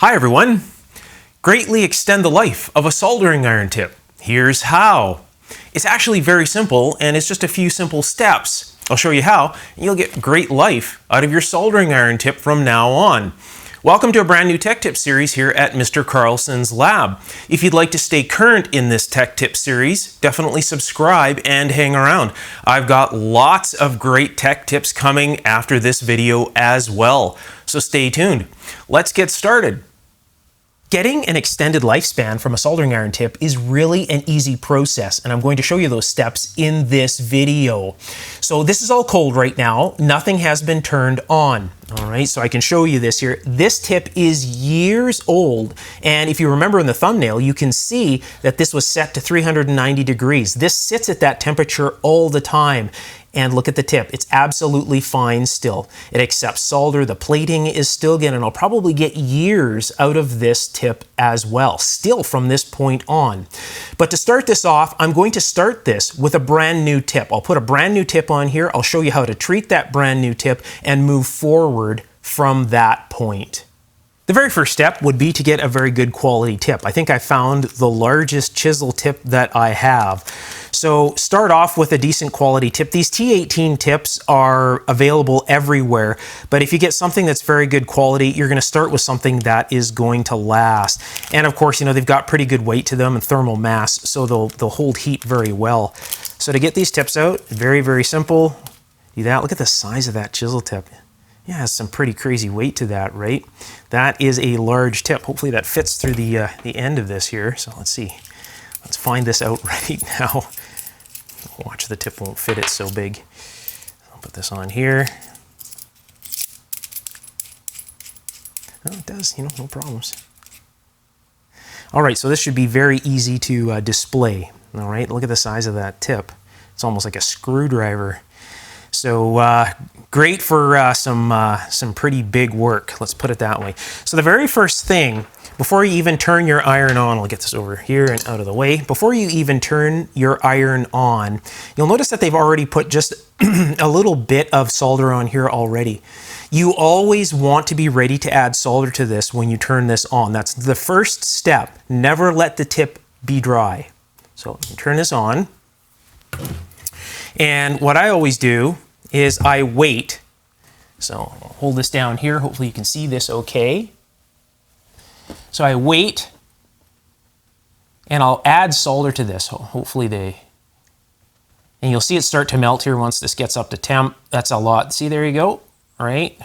Hi everyone! Greatly extend the life of a soldering iron tip. Here's how. It's actually very simple and it's just a few simple steps. I'll show you how and you'll get great life out of your soldering iron tip from now on. Welcome to a brand new tech tip series here at Mr. Carlson's lab. If you'd like to stay current in this tech tip series, definitely subscribe and hang around. I've got lots of great tech tips coming after this video as well, so stay tuned. Let's get started. Getting an extended lifespan from a soldering iron tip is really an easy process, and I'm going to show you those steps in this video. So this is all cold right now. Nothing has been turned on. All right, so I can show you this here. This tip is years old, and if you remember in the thumbnail, you can see that this was set to 390 degrees. This sits at that temperature all the time. And look at the tip, it's absolutely fine still. It accepts solder, the plating is still good, and I'll probably get years out of this tip as well, still from this point on. But to start this off, I'm going to start this with a brand new tip. I'll put a brand new tip on here, I'll show you how to treat that brand new tip and move forward from that point. The very first step would be to get a very good quality tip. I think I found the largest chisel tip that I have. So start off with a decent quality tip. These T18 tips are available everywhere, but if you get something that's very good quality, you're going to start with something that is going to last. And of course, you know, they've got pretty good weight to them and thermal mass, so they'll hold heat very well. So to get these tips out, very, very simple. Do that. Look at the size of that chisel tip. Yeah, it has some pretty crazy weight to that, right? That is a large tip. Hopefully that fits through the end of this here. So let's see. Let's find this out right now. Watch, the tip won't fit, it's so big. I'll put this on here. Oh, it does, you know, no problems. All right, so this should be very easy to display. All right, look at the size of that tip. It's almost like a screwdriver. So great for some pretty big work, let's put it that way. So the very first thing, before you even turn your iron on, I'll get this over here and out of the way. Before you even turn your iron on, you'll notice that they've already put just a little bit of solder on here already. You always want to be ready to add solder to this when you turn this on. That's the first step. Never let the tip be dry. So you turn this on. And what I always do is I wait. So I'll hold this down here. Hopefully you can see this okay. So I wait and I'll add solder to this. Hopefully and you'll see it start to melt here once this gets up to temp. That's a lot. See, there you go. All right.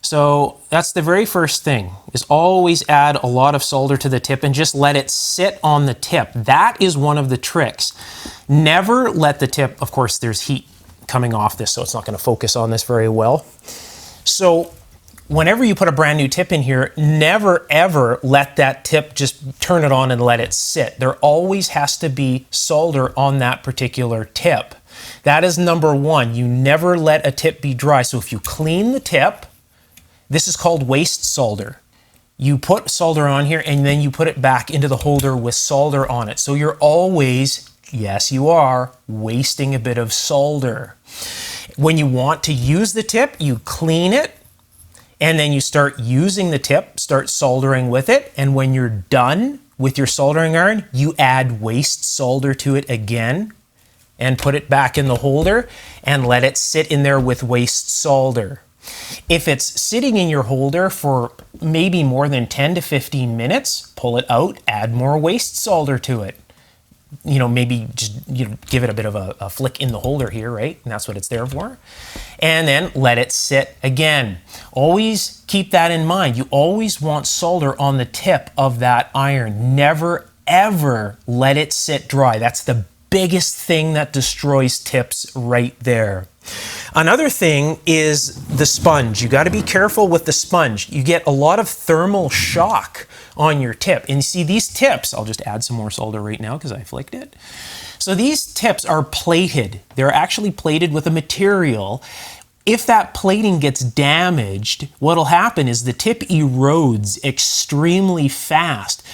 So that's the very first thing, is always add a lot of solder to the tip and just let it sit on the tip. That is one of the tricks. Never let the tip, of course, there's heat coming off this, so it's not going to focus on this very well. So whenever you put a brand new tip in here, never ever let that tip just turn it on and let it sit. There always has to be solder on that particular tip. That is number one. You never let a tip be dry. So if you clean the tip, this is called waste solder. You put solder on here and then you put it back into the holder with solder on it. So you're always, yes you are, wasting a bit of solder. When you want to use the tip, you clean it and then you start using the tip, start soldering with it. And when you're done with your soldering iron, you add waste solder to it again and put it back in the holder and let it sit in there with waste solder. If it's sitting in your holder for maybe more than 10 to 15 minutes, pull it out, add more waste solder to it. You know, maybe just give it a bit of a flick in the holder here, right? And that's what it's there for. And then let it sit again. Always keep that in mind. You always want solder on the tip of that iron. Never, ever let it sit dry. That's the biggest thing that destroys tips right there. Another thing is the sponge. You got to be careful with the sponge. You get a lot of thermal shock on your tip. And you see these tips, I'll just add some more solder right now because I flicked it. So these tips are plated. They're actually plated with a material. If that plating gets damaged, what'll happen is the tip erodes extremely fast.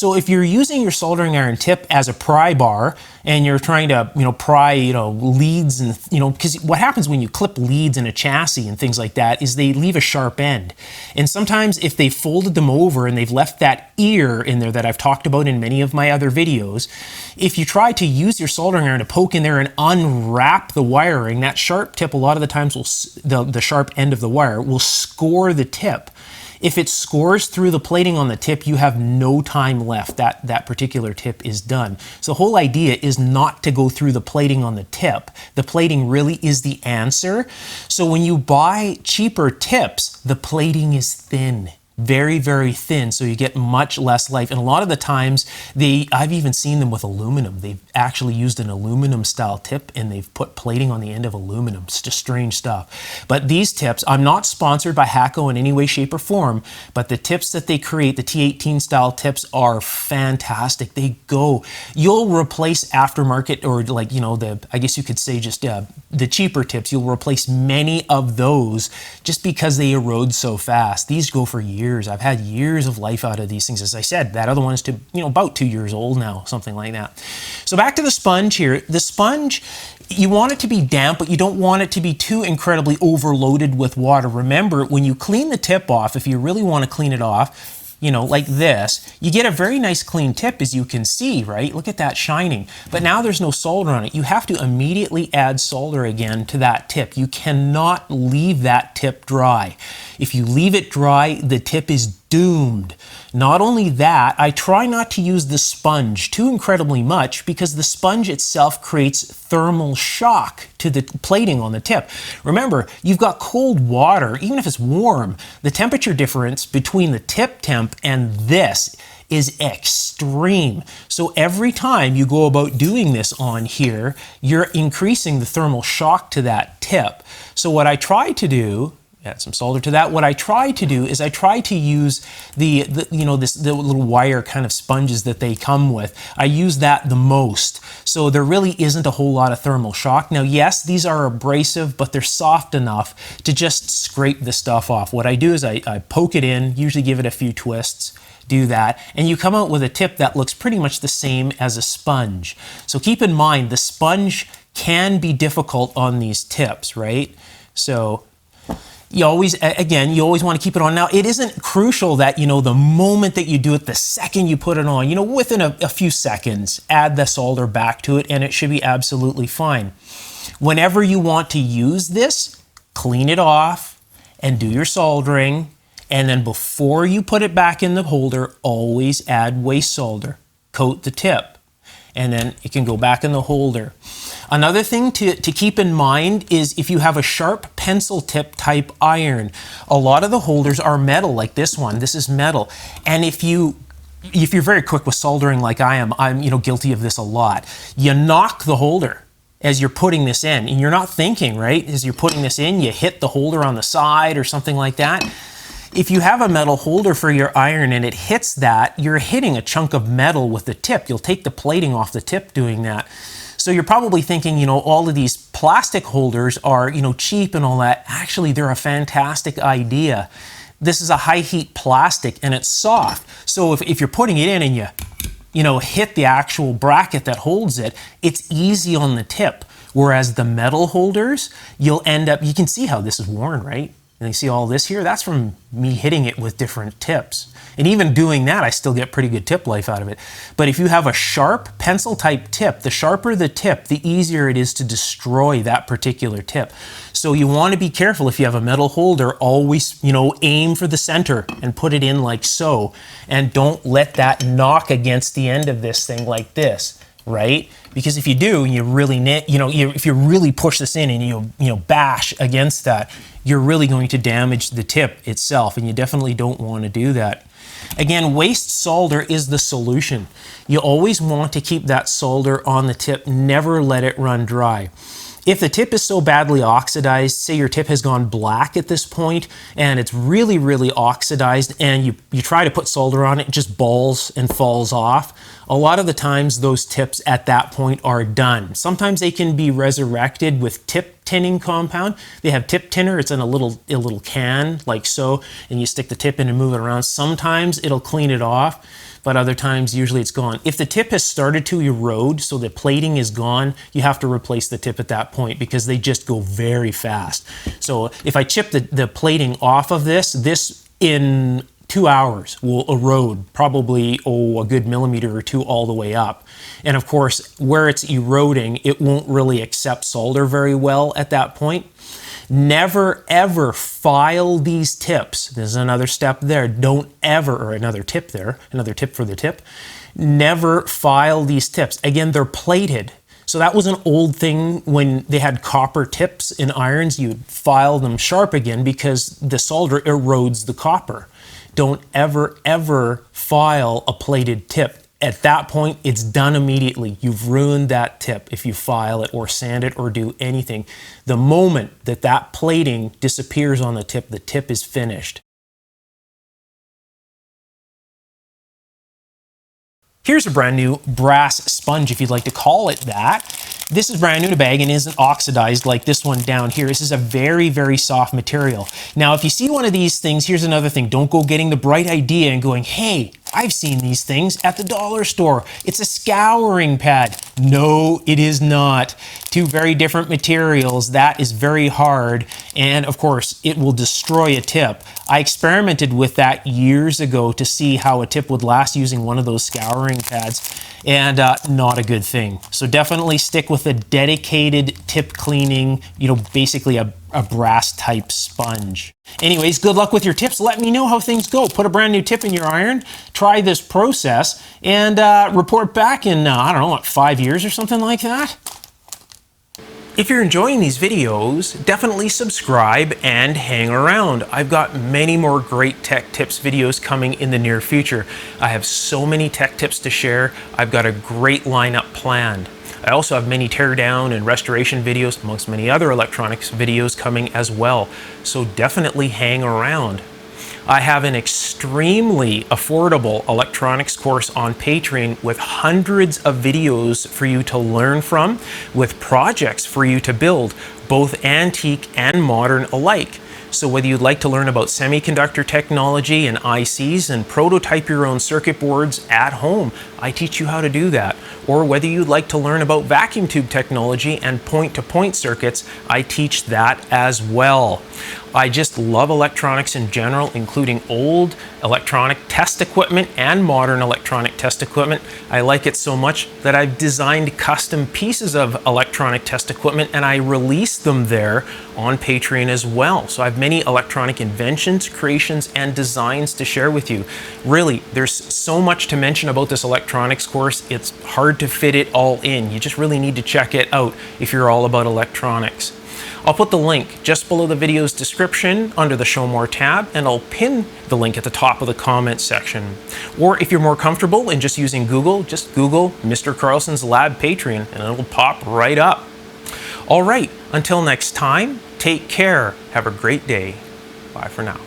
So if you're using your soldering iron tip as a pry bar and you're trying to, pry, leads and, because what happens when you clip leads in a chassis and things like that is they leave a sharp end. And sometimes if they folded them over and they've left that ear in there that I've talked about in many of my other videos, if you try to use your soldering iron to poke in there and unwrap the wiring, that sharp tip a lot of the times will, the sharp end of the wire will score the tip. If it scores through the plating on the tip, you have no time left. That particular tip is done. So the whole idea is not to go through the plating on the tip. The plating really is the answer. So when you buy cheaper tips, the plating is thin. Very, very thin, so you get much less life. And a lot of the times, I've even seen them with aluminum. They've actually used an aluminum style tip and they've put plating on the end of aluminum. It's just strange stuff. But these tips, I'm not sponsored by Hakko in any way, shape, or form, but the tips that they create, the T18 style tips, are fantastic. They go. You'll replace aftermarket or I guess you could say just the cheaper tips. You'll replace many of those just because they erode so fast. These go for years. I've had years of life out of these things. As I said, that other one is about 2 years old now, something like that. So back to the sponge here. The sponge, you want it to be damp, but you don't want it to be too incredibly overloaded with water. Remember, when you clean the tip off, if you really want to clean it off, like this, you get a very nice clean tip, as you can see, right? Look at that shining. But now there's no solder on it. You have to immediately add solder again to that tip. You cannot leave that tip dry. If you leave it dry, the tip is doomed. Not only that, I try not to use the sponge too incredibly much because the sponge itself creates thermal shock to the plating on the tip. Remember, you've got cold water, even if it's warm, the temperature difference between the tip temp and this is extreme. So every time you go about doing this on here, you're increasing the thermal shock to that tip. So what I try to do, add some solder to that. What I try to do is I try to use the little wire kind of sponges that they come with. I use that the most. So there really isn't a whole lot of thermal shock. Now, yes, these are abrasive, but they're soft enough to just scrape the stuff off. What I do is I poke it in, usually give it a few twists, do that, and you come out with a tip that looks pretty much the same as a sponge. So keep in mind, the sponge can be difficult on these tips, right? So you always want to keep it on. Now, it isn't crucial that, the moment that you do it, the second you put it on, within a few seconds, add the solder back to it and it should be absolutely fine. Whenever you want to use this, clean it off and do your soldering. And then before you put it back in the holder, always add waste solder. Coat the tip. And then it can go back in the holder. Another thing to keep in mind is if you have a sharp pencil tip type iron, a lot of the holders are metal, like this one. This is metal. And if you're very quick with soldering like I am, I'm guilty of this a lot. You knock the holder as you're putting this in, and you're not thinking, right? As you're putting this in, you hit the holder on the side or something like that. If you have a metal holder for your iron and it hits that, you're hitting a chunk of metal with the tip. You'll take the plating off the tip doing that. So you're probably thinking, all of these plastic holders are, cheap and all that. Actually, they're a fantastic idea. This is a high heat plastic and it's soft. So if you're putting it in and you hit the actual bracket that holds it, it's easy on the tip. Whereas the metal holders, you'll end up, you can see how this is worn, right? And you see all this here? That's from me hitting it with different tips. And even doing that, I still get pretty good tip life out of it. But if you have a sharp pencil type tip, the sharper the tip, the easier it is to destroy that particular tip. So you want to be careful if you have a metal holder, always, aim for the center and put it in like so. And don't let that knock against the end of this thing like this, right? Because if you do, you really, if you really push this in and you bash against that, you're really going to damage the tip itself, and you definitely don't want to do that. Again, waste solder is the solution. You always want to keep that solder on the tip, never let it run dry. If the tip is so badly oxidized, say your tip has gone black at this point and it's really, really oxidized, and you try to put solder on it, it just balls and falls off. A lot of the times those tips at that point are done. Sometimes they can be resurrected with tip tinning compound. They have tip tinner. It's in a little can like so, and you stick the tip in and move it around. Sometimes it'll clean it off, but other times usually it's gone. If the tip has started to erode, so the plating is gone, you have to replace the tip at that point because they just go very fast. So if I chip the plating off of this in 2 hours will erode probably, a good millimeter or two all the way up. And of course, where it's eroding, it won't really accept solder very well at that point. Never ever file these tips. There's another step there. Don't ever, or another tip there, another tip for the tip. Never file these tips. Again, they're plated. So that was an old thing when they had copper tips in irons. You'd file them sharp again because the solder erodes the copper. Don't ever file a plated tip. At that point, it's done immediately. You've ruined that tip if you file it or sand it or do anything. The moment that plating disappears on the tip is finished. Here's a brand new brass sponge, if you'd like to call it that. This is brand new in a bag and isn't oxidized like this one down here. This is a very soft material. Now, if you see one of these things, here's another thing. Don't go getting the bright idea and going, hey, I've seen these things at the dollar store. It's a scouring pad. No, it is not. Two very different materials. That is very hard. And of course, it will destroy a tip. I experimented with that years ago to see how a tip would last using one of those scouring pads, and not a good thing. So definitely stick with a dedicated tip cleaning, basically a brass type sponge. Anyways, good luck with your tips. Let me know how things go. Put a brand new tip in your iron, try this process, and report back in, 5 years or something like that. If you're enjoying these videos, definitely subscribe and hang around. I've got many more great tech tips videos coming in the near future. I have so many tech tips to share. I've got a great lineup planned. I also have many teardown and restoration videos, amongst many other electronics videos coming as well. So definitely hang around. I have an extremely affordable electronics course on Patreon with hundreds of videos for you to learn from, with projects for you to build, both antique and modern alike. So whether you'd like to learn about semiconductor technology and ICs and prototype your own circuit boards at home, I teach you how to do that. Or whether you'd like to learn about vacuum tube technology and point-to-point circuits, I teach that as well. I just love electronics in general, including old electronic test equipment and modern electronic test equipment. I like it so much that I've designed custom pieces of electronic test equipment and I release them there on Patreon as well. So I have many electronic inventions, creations, and designs to share with you. Really, there's so much to mention about this electronics course. It's hard to fit it all in. You just really need to check it out if you're all about electronics. I'll put the link just below the video's description under the Show More tab, and I'll pin the link at the top of the comment section. Or if you're more comfortable in just using Google, just Google Mr. Carlson's Lab Patreon and it'll pop right up. All right, until next time, take care. Have a great day. Bye for now.